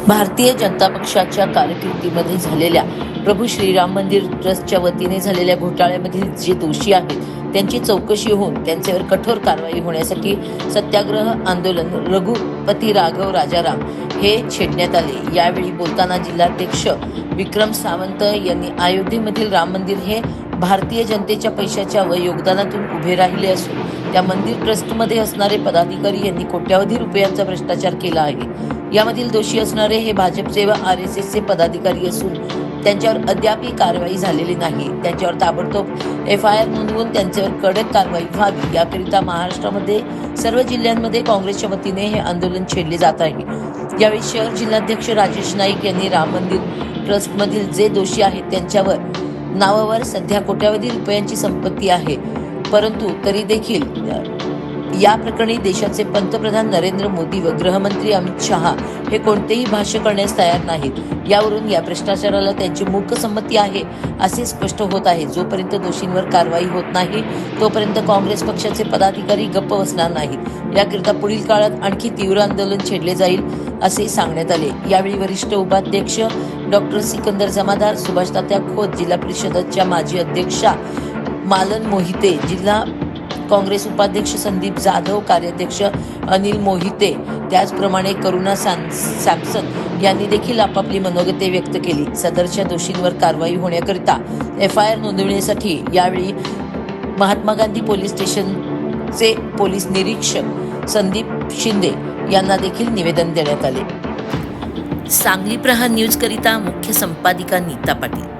भारतीय जनता पक्षाच्या कारकिर्दीमध्ये झालेल्या प्रभू श्रीराम मंदिर ट्रस्टच्या वतीने झालेल्या घोटाळ्यामधील जे दोषी आहेत त्यांची चौकशी होऊन त्यांच्यावर कठोर कारवाई होण्यासाठी सत्याग्रह आंदोलन रघुपती राघव राजाराम हे छेडण्यात आले। यावेळी बोलताना जिल्हाध्यक्ष विक्रम सावंत यांनी अयोध्येमधील राम मंदिर हे भारतीय जनतेच्या पैशाच्या व योगदानातून उभे राहिले असून त्या मंदिर ट्रस्टमध्ये असणारे पदाधिकारी यांनी कोट्यावधी रुपयांचा भ्रष्टाचार केला आहे। यामधील दोषी असणारे हे भाजपचे व RSSचे पदाधिकारी असून त्यांच्यावर अद्यापही कारवाई झालेली नाही। त्यांच्यावर ताबडतोब FIR नोंदवून त्यांच्यावर कडक कारवाई व्हावी याकरिता महाराष्ट्रामध्ये सर्व जिल्ह्यांमध्ये काँग्रेसच्या वतीने हे आंदोलन छेडले जात आहे। यावेळी शहर जिल्हाध्यक्ष राजेश नाईक यांनी राम मंदिर ट्रस्टमधील जे दोषी आहेत त्यांच्यावर नावावर सध्या कोट्यावधी रुपयांची संपत्ती आहे, परंतु तरी देखील या प्रकरणी देशाचे पंतप्रधान नरेंद्र मोदी व गृहमंत्री अमित शहा हे कोणतेही भाष्य करण्यास तयार नाहीत। यावरून या भ्रष्टाचाराला त्यांची मूक संमती आहे असे स्पष्ट होत आहे। जोपर्यंत दोषींवर कारवाई होत नाही तोपर्यंत काँग्रेस पक्षाचे पदाधिकारी गप्प बसणार नाहीत। याकरिता पुढील काळात आणखी तीव्र आंदोलन छेडले जाईल असे सांगण्यात आले। यावेळी वरिष्ठ उपाध्यक्ष डॉक्टर सिकंदर जमादार, सुभाष तात्या खोत, जिल्हा परिषदेच्या माजी अध्यक्षा मालन मोहिते, जिल्हा काँग्रेस उपाध्यक्ष संदीप जाधव, कार्याध्यक्ष अनिल मोहिते, त्याचप्रमाणे करुणा सॅमसन यांनी देखील आपापली मनोगते व्यक्त केली। सदरच्या दोषींवर कारवाई होण्याकरिता FIR नोंदवण्यासाठी यावेळी महात्मा गांधी पोलीस स्टेशनचे पोलीस निरीक्षक संदीप शिंदे यांना देखील निवेदन देण्यात आले। सांगली प्रहार न्यूज करिता मुख्य संपादिका नीता पाटील।